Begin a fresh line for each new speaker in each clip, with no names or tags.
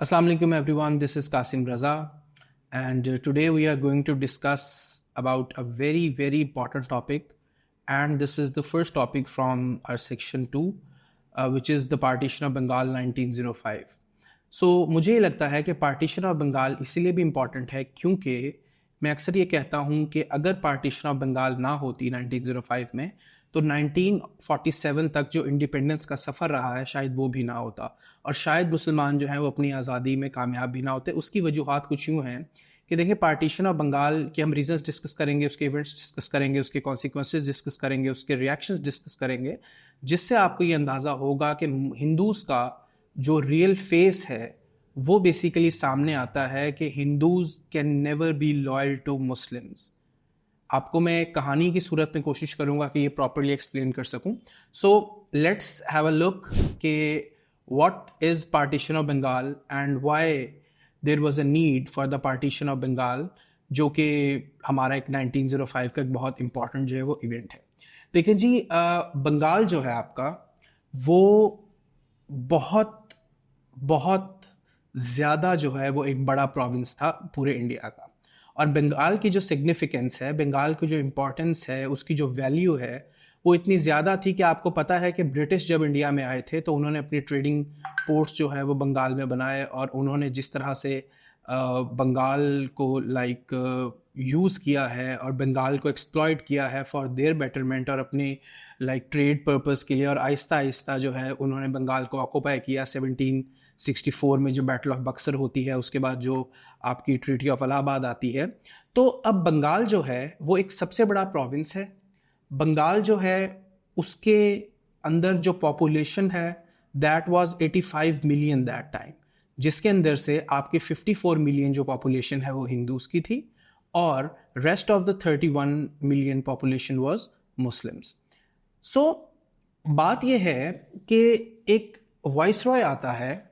Assalamu alaikum everyone, this is Qasim Raza and today we are going to discuss about a very important topic, and this is the first topic from our section 2 which is the partition of Bengal 1905. So मुझे ये लगता है कि partition of Bengal इसीलिए भी important है क्योंकि मैं अक्सर ये कहता हूँ कि अगर पार्टीशन ऑफ बंगाल ना होती 1905 में तो 1947 तक जो इंडिपेंडेंस का सफ़र रहा है शायद वो भी ना होता और शायद मुसलमान जो हैं वो अपनी आज़ादी में कामयाब भी ना होते। उसकी वजूहात कुछ यूँ हैं कि देखिए, पार्टीशन ऑफ बंगाल के हम रीजंस डिस्कस करेंगे, उसके इवेंट्स डिस्कस करेंगे, उसके कॉन्सिक्वेंसेस डिस्कस करेंगे, उसके रिएक्शंस डिस्कस करेंगे, जिससे आपको ये अंदाज़ा होगा कि हिंदूज़ का जो रियल फेस है वो बेसिकली सामने आता है कि Hindus can never be loyal to Muslims. आपको मैं कहानी की सूरत में कोशिश करूंगा कि ये प्रॉपरली एक्सप्लेन कर सकूं। So let's have a look कि what is partition of Bengal and why there was a need for the partition of Bengal, जो कि हमारा एक 1905 का एक बहुत इंपॉर्टेंट जो है वो इवेंट है। देखिए जी, बंगाल जो है आपका वो बहुत बहुत ज़्यादा जो है वो एक बड़ा प्रोविंस था पूरे इंडिया का, और बंगाल की जो सिग्निफिकेंस है, बंगाल की जो इम्पोर्टेंस है, उसकी जो वैल्यू है वो इतनी ज़्यादा थी कि आपको पता है कि ब्रिटिश जब इंडिया में आए थे तो उन्होंने अपनी ट्रेडिंग पोर्ट्स जो है वो बंगाल में बनाए, और उन्होंने जिस तरह से बंगाल को यूज़ किया है और बंगाल को एक्सप्लॉइट किया है फॉर देयर बेटरमेंट और अपनी ट्रेड पर्पस के लिए, और आहिस्ता आहिस्ता जो है उन्होंने बंगाल को ऑक्यूपाई किया। 1764 में जो बैटल ऑफ बक्सर होती है, उसके बाद जो आपकी ट्रीटी ऑफ इलाहाबाद आती है, तो अब बंगाल जो है वो एक सबसे बड़ा प्रोविंस है। बंगाल जो है उसके अंदर जो पॉपुलेशन है that was 85 million that time, जिसके अंदर से आपके 54 मिलियन जो पॉपुलेशन है वो हिंदूज की थी और rest of the 31 million population was Muslims. So बात यह है कि एक वाइसरॉय आता है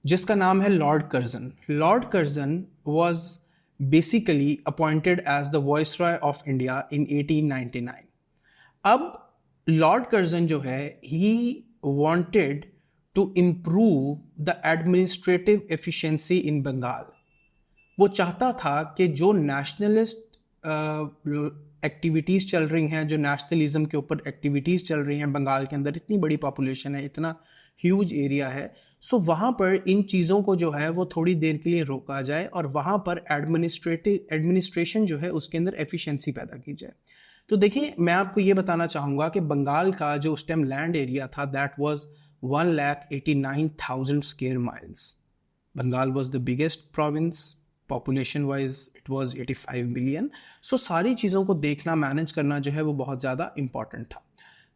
जिसका नाम है lord Curzon. Lord Curzon was basically appointed as the viceroy of India in 1899। अब लॉर्ड कर्जन जो है he wanted to improve the administrative efficiency in Bengal. वो चाहता था कि जो नेशनलिस्ट एक्टिविटीज़ चल रही हैं, जो नेशनलिज्म के ऊपर एक्टिविटीज़ चल रही हैं बंगाल के अंदर, इतनी बड़ी पॉपुलेशन है, इतना ह्यूज एरिया है, सो वहाँ पर इन चीज़ों को जो है वो थोड़ी देर के लिए रोका जाए और वहाँ पर एडमिनिस्ट्रेशन जो है उसके अंदर एफिशिएंसी पैदा की जाए। तो देखिए, मैं आपको ये बताना चाहूँगा कि बंगाल का जो उस टाइम लैंड एरिया था that was 1,89,000 square miles. Bengal was the biggest province, population wise it was 85 million. So सारी चीज़ों को देखना, मैनेज करना जो है वो बहुत ज़्यादा इम्पॉर्टेंट था।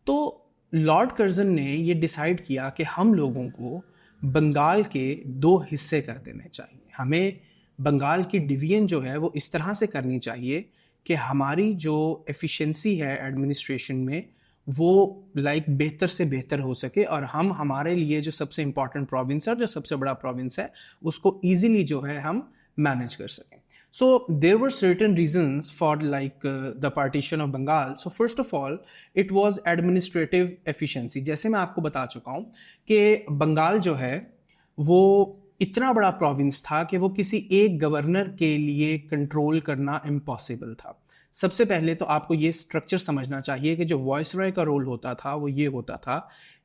तो लॉर्ड कर्जन ने ये डिसाइड किया कि हम लोगों को बंगाल के 2 हिस्से कर देने चाहिए। हमें बंगाल की डिवीजन जो है वो इस तरह से करनी चाहिए कि हमारी जो एफिशिएंसी है एडमिनिस्ट्रेशन में वो बेहतर से बेहतर हो सके और हम हमारे लिए जो सबसे इम्पॉर्टेंट प्रोविंस है और जो सबसे बड़ा प्रोविंस है उसको ईजिली जो है हम मैनेज कर सकें। So there were certain reasons for the partition of Bengal. So first of all, it was administrative efficiency. जैसे मैं आपको बता चुका हूँ कि बंगाल जो है वो इतना बड़ा प्रोविंस था कि वो किसी एक गवर्नर के लिए कंट्रोल करना इम्पॉसिबल था। सबसे पहले तो आपको ये स्ट्रक्चर समझना चाहिए कि जो वॉइसरॉय का रोल होता था वो ये होता था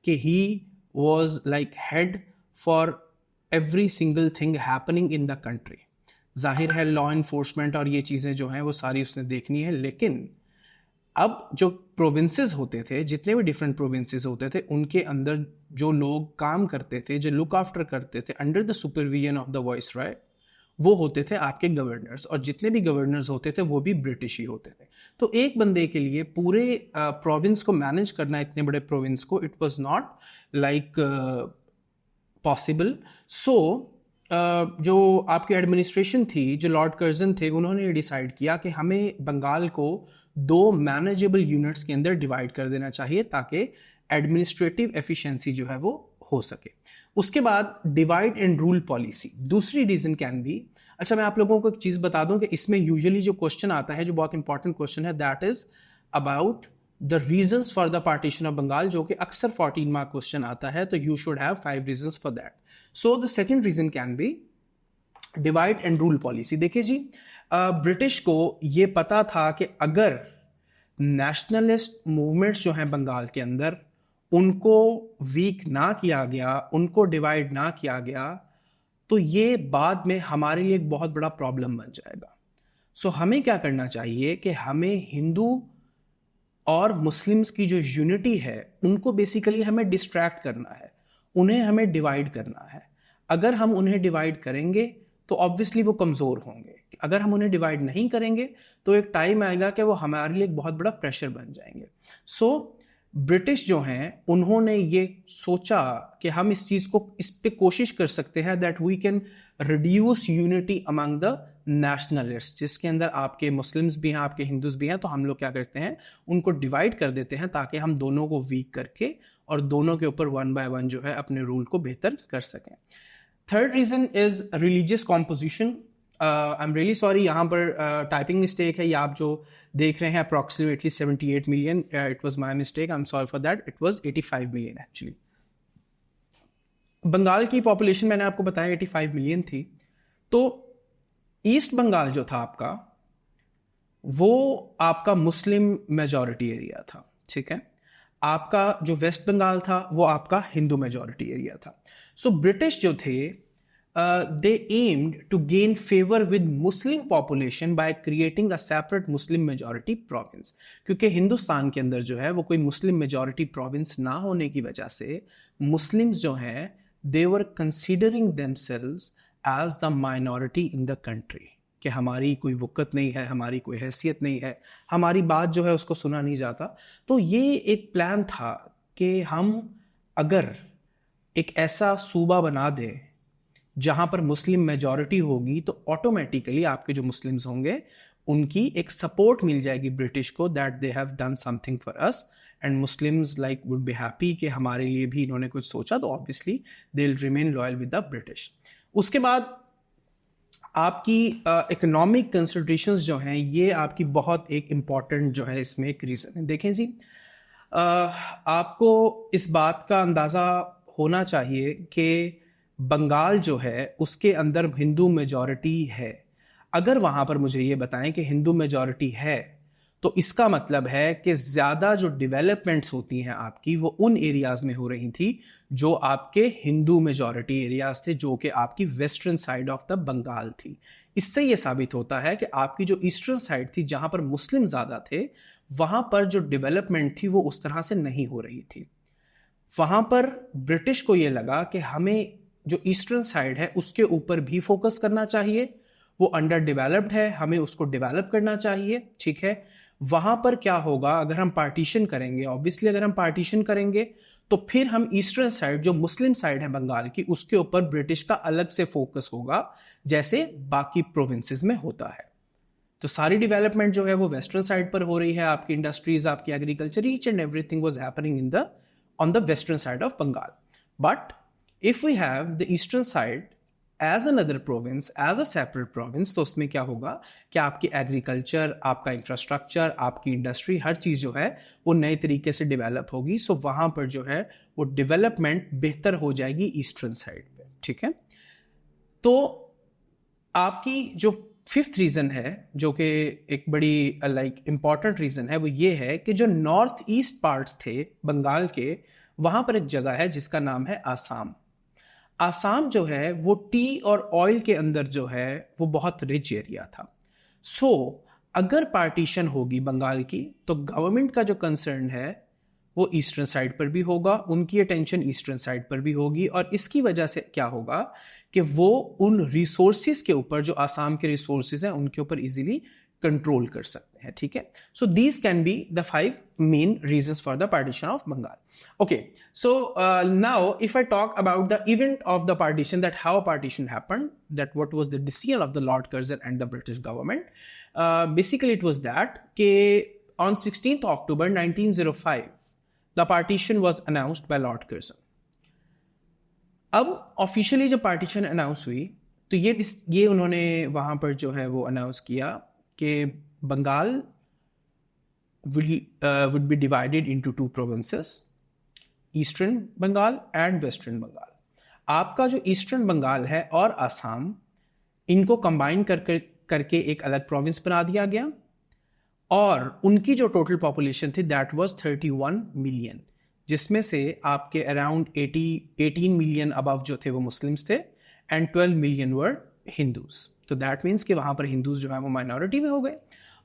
कि he was head for every single thing happening in the country. जाहिर है लॉ इन्फोर्समेंट और ये चीज़ें जो हैं वो सारी उसने देखनी है, लेकिन अब जो प्रोविंसेस होते थे, जितने भी डिफरेंट प्रोविंसेस होते थे, उनके अंदर जो लोग काम करते थे, जो लुक आफ्टर करते थे under the supervision of the viceroy, वो होते थे आपके गवर्नर्स, और जितने भी गवर्नर्स होते थे वो भी ब्रिटिश ही होते थे। तो एक बंदे के लिए पूरे प्रोविंस को मैनेज करना, इतने बड़े प्रोविंस को, इट वॉज नॉट पॉसिबल। सो जो आपकी एडमिनिस्ट्रेशन थी, जो लॉर्ड कर्जन थे, उन्होंने ये डिसाइड किया कि हमें बंगाल को 2 मैनेजेबल यूनिट्स के अंदर डिवाइड कर देना चाहिए ताकि एडमिनिस्ट्रेटिव एफिशिएंसी जो है वो हो सके। उसके बाद डिवाइड एंड रूल पॉलिसी। दूसरी रीज़न कैन बी, अच्छा मैं आप लोगों को एक चीज़ बता दूं कि इसमें यूजुअली जो क्वेश्चन आता है, जो बहुत इंपॉर्टेंट क्वेश्चन है, that is about the reasons for the partition of Bengal, जो कि अक्सर 14 मार्क क्वेश्चन आता है, तो you should have 5 reasons for that. So the second reason can be divide and rule policy. देखिए जी, ब्रिटिश को ये पता था कि अगर नेशनलिस्ट मूवमेंट्स जो हैं बंगाल के अंदर, उनको वीक ना किया गया, उनको डिवाइड ना किया गया, तो ये बाद में हमारे लिए एक बहुत बड़ा प्रॉब्लम बन जाएगा. सो हमें क्या करना चाहिए कि हमें हिंदू और मुस्लिम्स की जो यूनिटी है उनको बेसिकली हमें डिस्ट्रैक्ट करना है, उन्हें हमें डिवाइड करना है. अगर हम उन्हें डिवाइड करेंगे तो ऑब्वियसली वो कमज़ोर होंगे. अगर हम उन्हें डिवाइड नहीं करेंगे तो एक टाइम आएगा कि वो हमारे लिए एक बहुत बड़ा प्रेशर बन जाएंगे. सो ब्रिटिश जो हैं उन्होंने ये सोचा कि हम इस पे कोशिश कर सकते हैं that we can reduce unity among the nationalist, जिसके अंदर आपके मुस्लिम्स भी हैं, आपके हिंदूज भी हैं. तो हम लोग क्या करते हैं, उनको डिवाइड कर देते हैं ताकि हम दोनों को वीक करके और दोनों के ऊपर वन बाय वन जो है अपने रूल को बेहतर कर सकें. Third reason is religious composition. I am really sorry, यहाँ पर टाइपिंग मिस्टेक है. ये आप जो देख रहे हैं approximately 78 million, it was my mistake, I am sorry for that. It was 85 million actually. Bengal की पॉपुलेशन मैंने आपको बताया 85 मिलियन थी. तो ईस्ट बंगाल जो था आपका, वो आपका मुस्लिम मेजॉरिटी एरिया था, ठीक है. आपका जो वेस्ट बंगाल था वो आपका हिंदू मेजॉरिटी एरिया था. सो ब्रिटिश जो थे, they aimed to gain favor with Muslim population by creating a separate Muslim majority province. क्योंकि हिंदुस्तान के अंदर जो है वो कोई मुस्लिम मेजॉरिटी प्रोविंस ना होने की वजह से मुस्लिम्स जो हैं they were considering themselves as the minority in the country, कि हमारी कोई वक़्त नहीं है, हमारी कोई हैसियत नहीं है, हमारी बात जो है उसको सुना नहीं जाता. तो ये एक प्लान था कि हम अगर एक ऐसा सूबा बना दें जहां पर मुस्लिम मेजॉरिटी होगी तो ऑटोमेटिकली आपके जो मुस्लिम्स होंगे उनकी एक सपोर्ट मिल जाएगी ब्रिटिश को, that they have done something for us and Muslims like would be happy कि हमारे लिए भी इन्होंने कुछ सोचा, तो obviously they will remain loyal with the British. उसके बाद आपकी इकोनॉमिक कंसिडरेशंस जो हैं, ये आपकी बहुत एक इम्पॉर्टेंट जो है इसमें एक रीज़न है. देखें जी, आपको इस बात का अंदाज़ा होना चाहिए कि बंगाल जो है उसके अंदर हिंदू मेजॉरिटी है. अगर वहाँ पर मुझे ये बताएं कि हिंदू मेजॉरिटी है, तो इसका मतलब है कि ज़्यादा जो डेवलपमेंट्स होती हैं आपकी, वो उन एरियाज़ में हो रही थी जो आपके हिंदू मेजॉरिटी एरियाज़ थे, जो कि आपकी western side of the Bengal थी. इससे ये साबित होता है कि आपकी जो ईस्टर्न साइड थी, जहाँ पर मुस्लिम ज़्यादा थे, वहाँ पर जो डेवलपमेंट थी वो उस तरह से नहीं हो रही थी. वहाँ पर ब्रिटिश को ये लगा कि हमें जो ईस्टर्न साइड है उसके ऊपर भी फोकस करना चाहिए, वो अंडर डेवलप्ड है, हमें उसको डेवलप करना चाहिए, ठीक है. वहां पर क्या होगा अगर हम पार्टीशन करेंगे, ऑब्वियसली अगर हम पार्टीशन करेंगे तो फिर हम ईस्टर्न साइड जो मुस्लिम साइड है बंगाल की, उसके ऊपर ब्रिटिश का अलग से फोकस होगा जैसे बाकी प्रोविंसेस में होता है. तो सारी डेवलपमेंट जो है वो वेस्टर्न साइड पर हो रही है, आपकी इंडस्ट्रीज, आपकी agriculture, each and everything was happening in the on the western side of Bengal. But if we have the eastern side as another province, as a separate province, तो उसमें क्या होगा कि आपकी एग्रीकल्चर, आपका इंफ्रास्ट्रक्चर, आपकी इंडस्ट्री, हर चीज़ जो है वो नए तरीके से डेवलप होगी. सो वहाँ पर जो है वो डेवलपमेंट बेहतर हो जाएगी ईस्टर्न साइड पे, ठीक है. तो आपकी जो फिफ्थ रीज़न है, जो कि एक बड़ी लाइक इम्पॉर्टेंट रीज़न है, वो ये है कि जो नॉर्थ ईस्ट पार्ट्स थे बंगाल के, वहाँ पर एक जगह है जिसका नाम है आसाम. आसाम जो है वो टी और ऑयल के अंदर जो है वो बहुत रिच एरिया था. सो अगर पार्टीशन होगी बंगाल की तो गवर्नमेंट का जो कंसर्न है वो ईस्टर्न साइड पर भी होगा, उनकी अटेंशन ईस्टर्न साइड पर भी होगी, और इसकी वजह से क्या होगा कि वो उन रिसोर्सेज के ऊपर, जो आसाम के रिसोर्सेज हैं, उनके ऊपर इजीली कंट्रोल कर सकते हैं, ठीक है. So these can be the 5 main reasons for the partition of Bengal. Okay, so now if I talk about the event of the partition, that how partition happened, that what was the decision of the lord Curzon and the British government. Basically it was that कि on 16th October 1905 the partition was announced by lord Curzon. अब officially जब partition announce हुई तो ये उन्होंने वहाँ पर जो है वो अनाउंस किया कि Bengal would be divided into two provinces, eastern Bengal and western Bengal. आपका जो ईस्टर्न बंगाल है और असम, इनको कंबाइन करके एक अलग प्रोविंस बना दिया गया, और उनकी जो टोटल पॉपुलेशन थी दैट वाज 31 मिलियन, जिसमें से आपके अराउंड 18 मिलियन अबव जो थे वो मुस्लिम्स थे एंड 12 मिलियन वर हिंदूज। तो दैट मीन्स कि वहाँ पर हिंदूज जो है वो माइनॉरिटी में हो गए।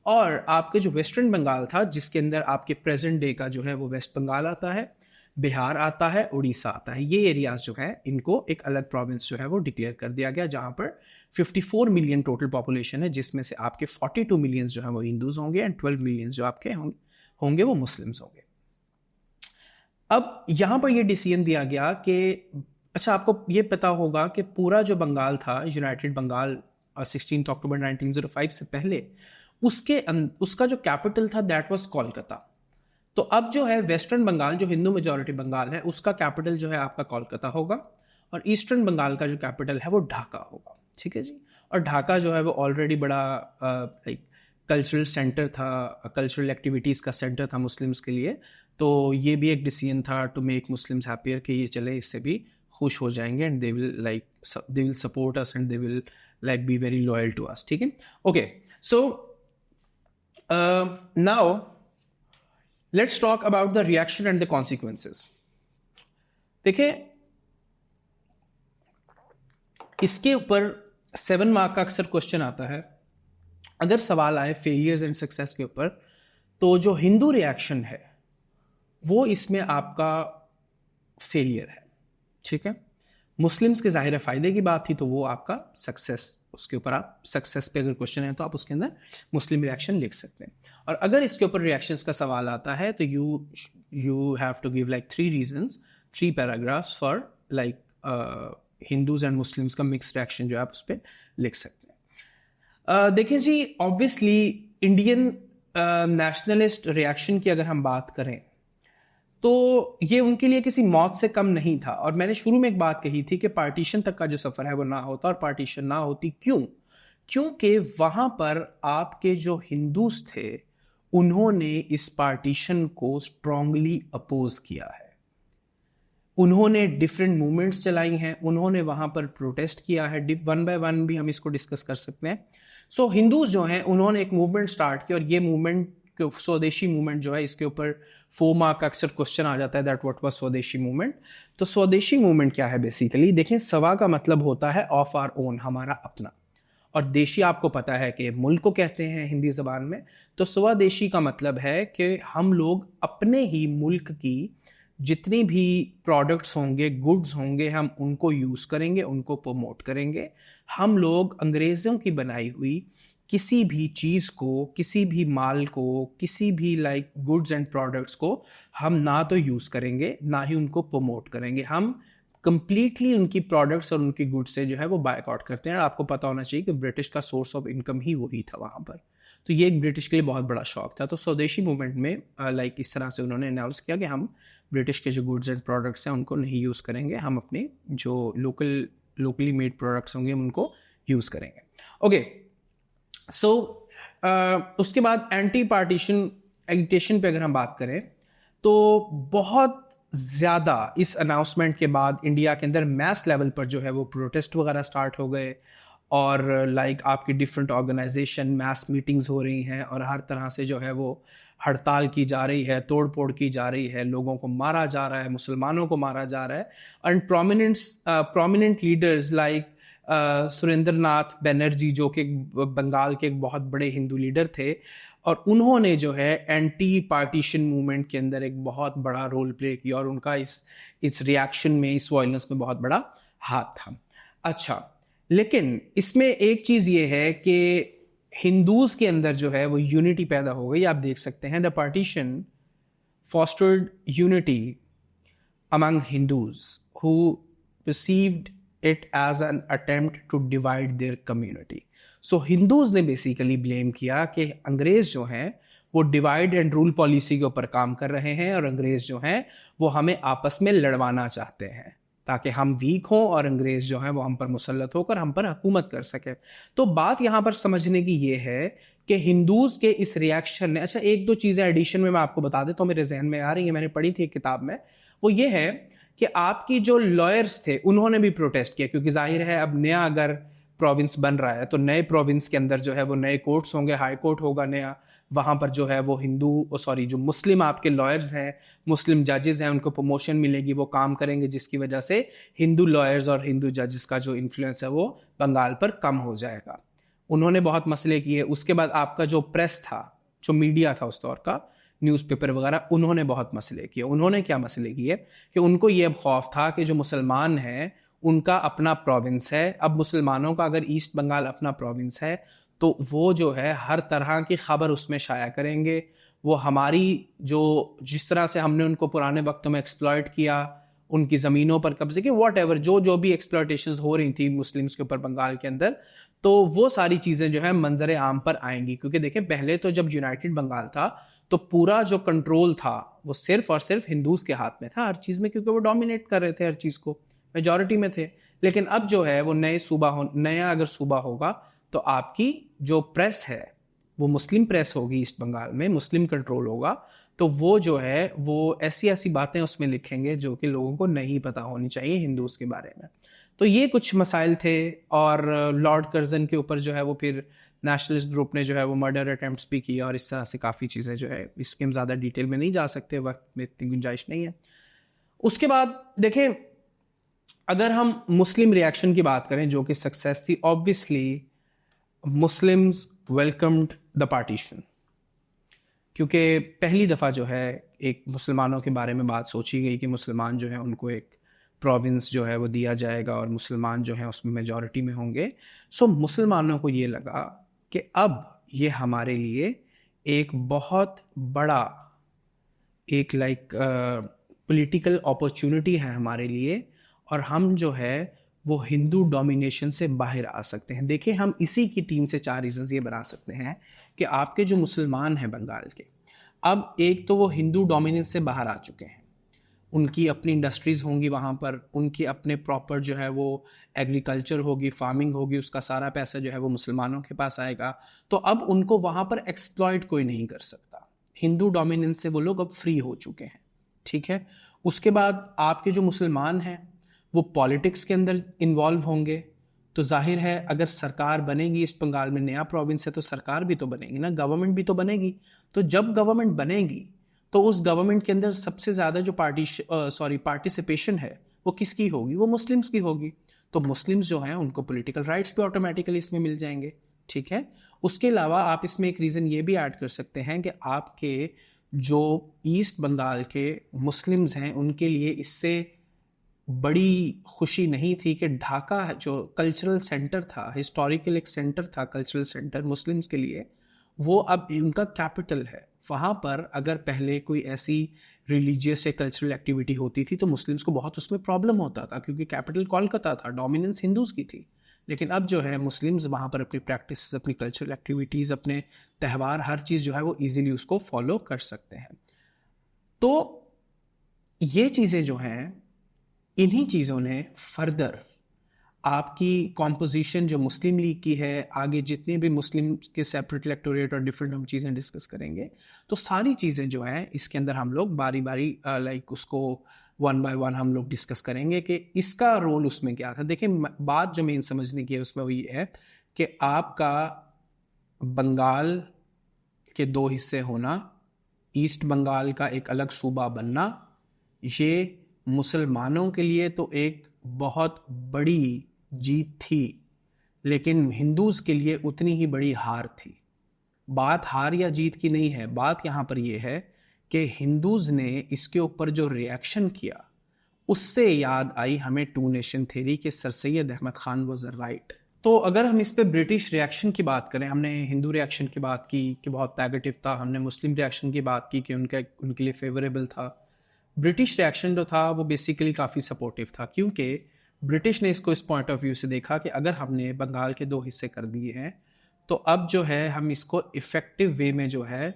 और आपके जो वेस्टर्न बंगाल था, जिसके अंदर आपके प्रेजेंट डे का जो है वो वेस्ट बंगाल आता है, बिहार आता है, उड़ीसा आता है, ये एरियाज जो है इनको एक अलग प्रोविंस जो है वो डिक्लेयर कर दिया गया, जहाँ पर 54 मिलियन टोटल पॉपुलेशन है, जिसमें से आपके 42 मिलियन जो है वो हिंदूज होंगे एंड 12 मिलियन जो आपके होंगे वो मुस्लिम्स होंगे। अब यहाँ पर ये डिसीजन दिया गया कि अच्छा, आपको ये पता होगा कि पूरा जो बंगाल था, यूनाइटेड बंगाल 16 अक्टूबर 1905 से पहले उसका जो कैपिटल था दैट वाज कोलकाता। तो अब जो है वेस्टर्न बंगाल, जो हिंदू मेजॉरिटी बंगाल है, उसका कैपिटल जो है आपका कोलकाता होगा, और ईस्टर्न बंगाल का जो कैपिटल है वो ढाका होगा। ठीक है जी। और ढाका जो है वो ऑलरेडी बड़ा लाइक कल्चरल सेंटर था, कल्चरल एक्टिविटीज़ का सेंटर था मुस्लिम्स के लिए। तो ये भी एक डिसीजन था टू मेक मुस्लिम्स हैप्पियर कि ये चले, इससे भी खुश हो जाएंगे and they will support us and they will like be very loyal to us. ठीक है, okay. So now let's talk about the reaction and the consequences. देखिए, इसके ऊपर 7 मार्क का अक्सर क्वेश्चन आता है। अगर सवाल आए फेलियर्स एंड सक्सेस के ऊपर, तो जो हिंदू रिएक्शन है वो इसमें आपका फेलियर है। ठीक है, मुस्लिम्स के जाहिर फायदे की बात थी, तो वो आपका सक्सेस, उसके ऊपर आप सक्सेस पे अगर क्वेश्चन है तो आप उसके अंदर मुस्लिम रिएक्शन लिख सकते हैं। और अगर इसके ऊपर रिएक्शंस का सवाल आता है तो you have to give like 3 reasons, 3 paragraphs for like Hindus and Muslims का मिक्स रिएक्शन जो है आप उस पर लिख सकते हैं। देखिए जी, ऑब्वियसली इंडियन नेशनलिस्ट रिएक्शन की अगर हम बात करें तो ये उनके लिए किसी मौत से कम नहीं था। और मैंने शुरू में एक बात कही थी कि पार्टीशन तक का जो सफ़र है वो ना होता, और पार्टीशन ना होती क्यों? क्योंकि वहाँ पर आपके जो हिंदूज थे उन्होंने इस पार्टीशन को स्ट्रांगली अपोज किया है। उन्होंने डिफरेंट मूवमेंट्स चलाई हैं, उन्होंने वहाँ पर प्रोटेस्ट किया है, वन बाय वन भी हम इसको डिस्कस कर सकते हैं। सो हिंदूज जो हैं उन्होंने एक मूवमेंट स्टार्ट किया, और ये मूवमेंट स्वदेशी मूवमेंट जो है, इसके ऊपर 4 मार्क का अक्सर क्वेश्चन आ जाता है दैट व्हाट वाज स्वदेशी मूवमेंट। तो स्वदेशी मूवमेंट क्या है बेसिकली? देखें, स्वा का मतलब होता है ऑफ आवर ओन, हमारा अपना, और देशी आपको पता है कि मुल्क को कहते हैं हिंदी जबान में। तो स्वदेशी का मतलब है कि हम लोग अपने ही मुल्क की जितनी भी प्रोडक्ट्स होंगे, गुड्स होंगे, हम उनको यूज़ करेंगे, उनको प्रमोट करेंगे। हम लोग अंग्रेज़ों की बनाई हुई किसी भी चीज़ को, किसी भी माल को, किसी भी लाइक गुड्स एंड प्रोडक्ट्स को हम ना तो यूज़ करेंगे, ना ही उनको प्रमोट करेंगे। हम कंप्लीटली उनकी प्रोडक्ट्स और उनकी गुड्स से जो है वो बायकॉट करते हैं। और आपको पता होना चाहिए कि ब्रिटिश का सोर्स ऑफ इनकम ही वही था वहाँ पर। तो ये एक ब्रिटिश के लिए बहुत बड़ा शौक था। तो स्वदेशी मूवमेंट में लाइक इस तरह से उन्होंने अनाउंस किया कि हम ब्रिटिश के जो गुड्स एंड प्रोडक्ट्स हैं उनको नहीं यूज़ करेंगे, हम अपने जो लोकली मेड प्रोडक्ट्स होंगे उनको यूज़ करेंगे। ओके, सो उसके बाद एंटी पार्टीशन एगिटेशन पे अगर हम बात करें तो बहुत ज़्यादा इस अनाउंसमेंट के बाद इंडिया के अंदर मैस लेवल पर जो है वो प्रोटेस्ट वगैरह स्टार्ट हो गए, और लाइक आपकी डिफरेंट ऑर्गेनाइजेशन मैस मीटिंग्स हो रही हैं, और हर तरह से जो है वो हड़ताल की जा रही है, तोड़ फोड़ की जा रही है, लोगों को मारा जा रहा है, मुसलमानों को मारा जा रहा है। And prominent leaders like Surendra Nath Banerjee, जो कि बंगाल के एक बहुत बड़े हिंदू लीडर थे, और उन्होंने जो है एंटी पार्टीशन मूवमेंट के अंदर एक बहुत बड़ा रोल प्ले किया, और उनका इस रिएक्शन में, इस वायलेंस में बहुत बड़ा हाथ था। अच्छा, लेकिन इसमें एक चीज़ ये है कि हिंदूज के अंदर जो है वो यूनिटी पैदा हो गई। आप देख सकते हैं the partition fostered unity among Hindus who perceived it as an attempt to divide their community. So Hindus ने बेसिकली ब्लेम किया कि अंग्रेज जो हैं वो डिवाइड एंड रूल पॉलिसी के ऊपर काम कर रहे हैं, और अंग्रेज जो हैं वो हमें आपस में लड़वाना चाहते हैं ताकि हम वीक हों और अंग्रेज जो हैं वो हम पर मुसल्लत होकर हम पर हुकूमत कर सके। तो बात यहाँ पर समझने की ये है कि हिंदूज के इस रिएक्शन ने, अच्छा एक दो चीजें एडिशन में मैं आपको बता देता हूँ, मेरे जहन में आ रही है, मैंने पढ़ी थी किताब में, वो ये है कि आपकी जो लॉयर्स थे उन्होंने भी प्रोटेस्ट किया, क्योंकि जाहिर है अब नया अगर प्रोविंस बन रहा है तो नए प्रोविंस के अंदर जो है वो नए कोर्ट्स होंगे, हाई कोर्ट होगा नया, वहां पर जो है वो जो मुस्लिम आपके लॉयर्स हैं, मुस्लिम जजेस हैं, उनको प्रमोशन मिलेगी, वो काम करेंगे, जिसकी वजह से हिंदू लॉयर्स और हिंदू जजेस का जो इन्फ्लुएंस है वो बंगाल पर कम हो जाएगा। उन्होंने बहुत मसले किए। उसके बाद आपका जो प्रेस था, जो मीडिया था उस दौर का, न्यूज़पेपर वगैरह, उन्होंने बहुत मसले किए। उन्होंने क्या मसले किए कि उनको ये खौफ था कि जो मुसलमान हैं उनका अपना प्रोविंस है, अब मुसलमानों का अगर ईस्ट बंगाल अपना प्रोविंस है तो वो जो है हर तरह की खबर उसमें शाया करेंगे, वो हमारी जो जिस तरह से हमने उनको पुराने वक्तों में एक्सप्लॉइट किया, उनकी ज़मीनों पर कब्जे के, वॉट एवर जो भी एक्सप्लॉइटेशंस हो रही थी मुस्लिम्स के ऊपर बंगाल के अंदर, तो वो सारी चीज़ें जो है मंजर आम पर आएंगी। क्योंकि देखें, पहले तो जब यूनाइटेड बंगाल था तो पूरा जो कंट्रोल था वो सिर्फ और सिर्फ हिंदूज के हाथ में था हर चीज़ में, क्योंकि वो डोमिनेट कर रहे थे हर चीज़ को, मेजॉरिटी में थे। लेकिन अब जो है वो नया अगर सूबा होगा तो आपकी जो प्रेस है वो मुस्लिम प्रेस होगी, ईस्ट बंगाल में मुस्लिम कंट्रोल होगा, तो वो जो है वो ऐसी ऐसी बातें उसमें लिखेंगे जो कि लोगों को नहीं पता होनी चाहिए हिंदूज के बारे में। तो ये कुछ मसाइल थे। और लॉर्ड कर्जन के ऊपर जो है वो फिर नेशनलिस्ट ग्रुप ने जो है वो मर्डर अटेम्प्ट्स भी किया, और इस तरह से काफ़ी चीज़ें जो है, इसके हम ज़्यादा डिटेल में नहीं जा सकते, वक्त में इतनी गुंजाइश नहीं है। उसके बाद देखें, अगर हम मुस्लिम रिएक्शन की बात करें जो कि सक्सेस थी, obviously Muslims welcomed the partition, क्योंकि पहली दफ़ा जो है एक मुसलमानों के बारे में बात सोची गई कि मुसलमान जो है उनको एक प्रोविंस जो है वो दिया जाएगा और मुसलमान जो है उसमें मेजॉरिटी में होंगे। सो मुसलमानों को ये लगा कि अब ये हमारे लिए एक बहुत बड़ा एक पॉलिटिकल अपॉर्चुनिटी है हमारे लिए, और हम जो है वो हिंदू डोमिनेशन से बाहर आ सकते हैं। देखिए, हम इसी की 3 से 4 रीजंस ये बना सकते हैं कि आपके जो मुसलमान हैं बंगाल के, अब एक तो वो हिंदू डोमिनेंस से बाहर आ चुके हैं, उनकी अपनी इंडस्ट्रीज़ होंगी वहाँ पर, उनके अपने प्रॉपर जो है वो एग्रीकल्चर होगी, फार्मिंग होगी, उसका सारा पैसा जो है वो मुसलमानों के पास आएगा। तो अब उनको वहाँ पर एक्सप्लॉइट कोई नहीं कर सकता, हिंदू डोमिनेंस से वो लोग अब फ्री हो चुके हैं। ठीक है। उसके बाद आपके जो मुसलमान हैं वो पॉलिटिक्स के अंदर इन्वॉल्व होंगे, तो जाहिर है अगर सरकार बनेगी, ईस्ट बंगाल में नया प्रोविंस है तो सरकार भी तो बनेगी ना, गवर्नमेंट भी तो बनेगी। तो जब गवर्नमेंट बनेगी तो उस गवर्नमेंट के अंदर सबसे ज़्यादा जो पार्टिसिपेशन है वो किसकी होगी? वो मुस्लिम्स की होगी। तो मुस्लिम्स जो हैं उनको पॉलिटिकल राइट्स भी ऑटोमेटिकली इसमें मिल जाएंगे। ठीक है। उसके अलावा आप इसमें एक रीज़न ये भी ऐड कर सकते हैं कि आपके जो ईस्ट बंगाल के मुस्लिम्स हैं उनके लिए इससे बड़ी खुशी नहीं थी कि ढाका जो कल्चरल सेंटर था, हिस्टोरिकल एक सेंटर था, कल्चरल सेंटर मुस्लिम्स के लिए, वो अब उनका कैपिटल है। वहाँ पर अगर पहले कोई ऐसी रिलीजियस या कल्चरल एक्टिविटी होती थी तो मुस्लिम्स को बहुत उसमें प्रॉब्लम होता था, क्योंकि कैपिटल कोलकाता था, डोमिनेंस हिंदूज की थी। लेकिन अब जो है मुस्लिम्स वहाँ पर अपनी प्रैक्टिस, अपनी कल्चरल एक्टिविटीज़, अपने त्यौहार, हर चीज़ जो है वो ईजिली उसको फॉलो कर सकते हैं। तो ये चीज़ें जो हैं, इन्हीं चीज़ों ने फर्दर आपकी कॉम्पोजिशन जो मुस्लिम लीग की है, आगे जितने भी मुस्लिम के सेपरेट इलेक्टोरेट और डिफरेंट हम चीज़ें डिस्कस करेंगे, तो सारी चीज़ें जो हैं इसके अंदर हम लोग बारी बारी उसको वन बाय वन हम लोग डिस्कस करेंगे कि इसका रोल उसमें क्या था। देखिए, बात जो मेन समझने की है उसमें वो ये है कि आपका बंगाल के 2 हिस्से होना, ईस्ट बंगाल का एक अलग सूबा बनना, ये मुसलमानों के लिए तो एक बहुत बड़ी जीत थी, लेकिन हिंदूज के लिए उतनी ही बड़ी हार थी। बात हार या जीत की नहीं है, बात यहाँ पर यह है कि हिंदूज ने इसके ऊपर जो रिएक्शन किया उससे याद आई हमें 2 नेशन थ्योरी के sir Syed Ahmad Khan was right. तो अगर हम इस पे ब्रिटिश रिएक्शन की बात करें, हमने हिंदू रिएक्शन की बात की कि बहुत नेगेटिव था, हमने मुस्लिम रिएक्शन की बात की कि उनके लिए फेवरेबल था। ब्रिटिश रिएक्शन जो था वो बेसिकली काफ़ी सपोर्टिव था, क्योंकि ब्रिटिश ने इसको इस पॉइंट ऑफ व्यू से देखा कि अगर हमने बंगाल के 2 हिस्से कर दिए हैं तो अब जो है हम इसको इफ़ेक्टिव वे में जो है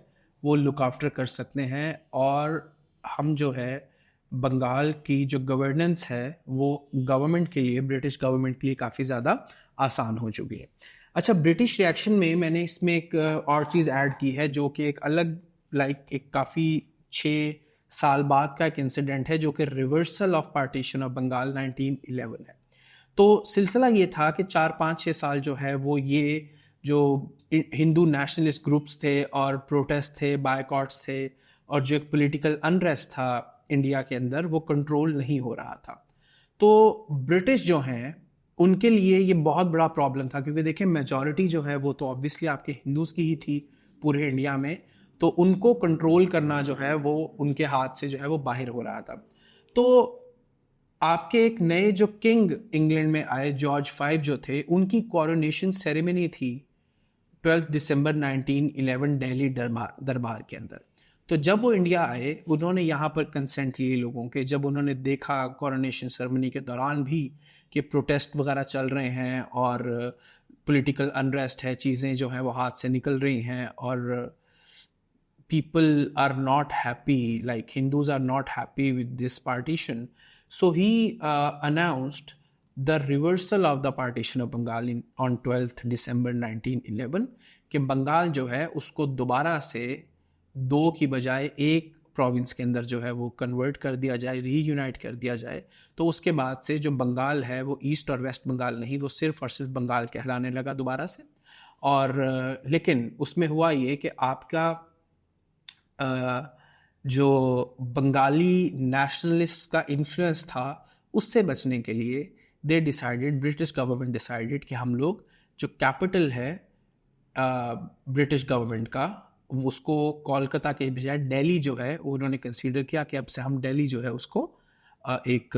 वो लुक आफ्टर कर सकते हैं, और हम जो है बंगाल की जो गवर्नेंस है वो गवर्नमेंट के लिए, ब्रिटिश गवर्नमेंट के लिए काफ़ी ज़्यादा आसान हो चुकी है। अच्छा, ब्रिटिश रिएक्शन में मैंने इसमें एक और चीज़ ऐड की है जो कि एक अलग एक काफ़ी 6 साल बाद का एक इंसिडेंट है जो कि reversal of partition of Bengal 1911 है। तो सिलसिला ये था कि 4-5-6 साल जो है वो ये जो हिंदू नेशनलिस्ट ग्रुप्स थे और प्रोटेस्ट थे, बायकॉट्स थे और जो एक पॉलिटिकल अनरेस्ट था इंडिया के अंदर, वो कंट्रोल नहीं हो रहा था। तो ब्रिटिश जो हैं उनके लिए ये बहुत बड़ा प्रॉब्लम था, क्योंकि देखिए मेजॉरिटी जो है वो तो ऑब्वियसली आपके हिंदूज की ही थी पूरे इंडिया में, तो उनको कंट्रोल करना जो है वो उनके हाथ से जो है वो बाहर हो रहा था। तो आपके एक नए जो किंग इंग्लैंड में आए, जॉर्ज 5 जो थे, उनकी कॉरोनेशन सेरेमनी थी 12 दिसंबर 1911 दिल्ली दरबार के अंदर। तो जब वो इंडिया आए, उन्होंने यहाँ पर कंसेंट लिए लोगों के, जब उन्होंने देखा कॉरोनेशन सेरेमनी के दौरान भी कि प्रोटेस्ट वगैरह चल रहे हैं और पॉलिटिकल अनरेस्ट है, चीज़ें जो हैं वो हाथ से निकल रही हैं और people are not happy, like Hindus are not happy with this partition. So he announced the reversal of the partition of Bengal on 12th December 1911 कि बंगाल जो है उसको दोबारा से 2 की बजाय 1 प्रोविंस के अंदर जो है वो कन्वर्ट कर दिया जाए, रीयूनाइट कर दिया जाए। तो उसके बाद से जो बंगाल है वो ईस्ट और वेस्ट बंगाल नहीं, वो सिर्फ और सिर्फ बंगाल कहलाने लगा दोबारा से। और लेकिन उसमें हुआ ये कि आपका जो बंगाली नेशनलिस्ट का इन्फ्लुएंस था उससे बचने के लिए ब्रिटिश गवर्नमेंट डिसाइडेड कि हम लोग जो कैपिटल है ब्रिटिश गवर्नमेंट का, उसको कोलकाता के बजाय दिल्ली जो है वो उन्होंने कंसीडर किया कि अब से हम दिल्ली जो है उसको एक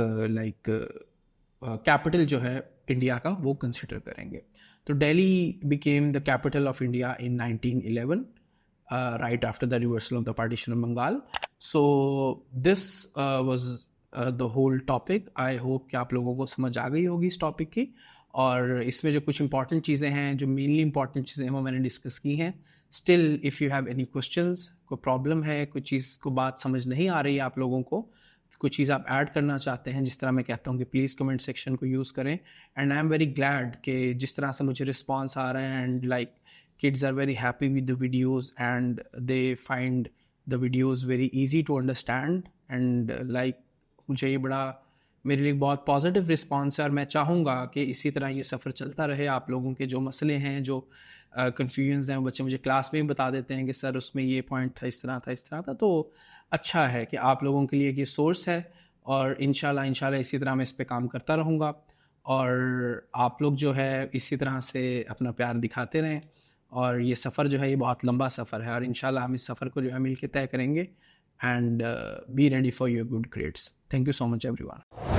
कैपिटल जो है इंडिया का वो कंसीडर करेंगे। तो Delhi became the capital of India in 1911 right after the reversal of the partition of Bengal. So this was the whole topic. I hope कि आप लोगों को समझ आ गई होगी इस टॉपिक की, और इसमें जो कुछ इंपॉर्टेंट चीज़ें हैं, जो मेनली इंपॉर्टेंट चीज़ें हैं वो मैंने डिस्कस की हैं। Still if you have any questions, कोई प्रॉब्लम है, कोई चीज़ को बात समझ नहीं आ रही है आप लोगों को, कोई चीज़ आप ऐड करना चाहते हैं, जिस तरह मैं कहता हूँ कि प्लीज़ कमेंट सेक्शन को यूज़ करें। And I am very glad कि जिस तरह से मुझे रिस्पॉन्स आ रहे हैं, and kids are very happy with the videos and they find the videos very easy to understand and मुझे ये बड़ा मेरे लिए बहुत पॉजिटिव रिस्पॉन्स है। और मैं चाहूँगा कि इसी तरह ये सफ़र चलता रहे। आप लोगों के जो मसले हैं, जो कन्फ्यूजन्स हैं, बच्चे मुझे क्लास में भी बता देते हैं कि सर उसमें ये पॉइंट था, इस तरह था। तो अच्छा है कि आप लोगों के लिए ये सोर्स है, और इंशाल्लाह इसी तरह मैं इस पर काम करता रहूँगा, और आप लोग जो है इसी तरह से अपना प्यार दिखाते रहें। और ये सफ़र जो है ये बहुत लंबा सफ़र है, और इंशाल्लाह हम इस सफ़र को जो है मिल के तय करेंगे। And be ready for your good grades. Thank you so much everyone.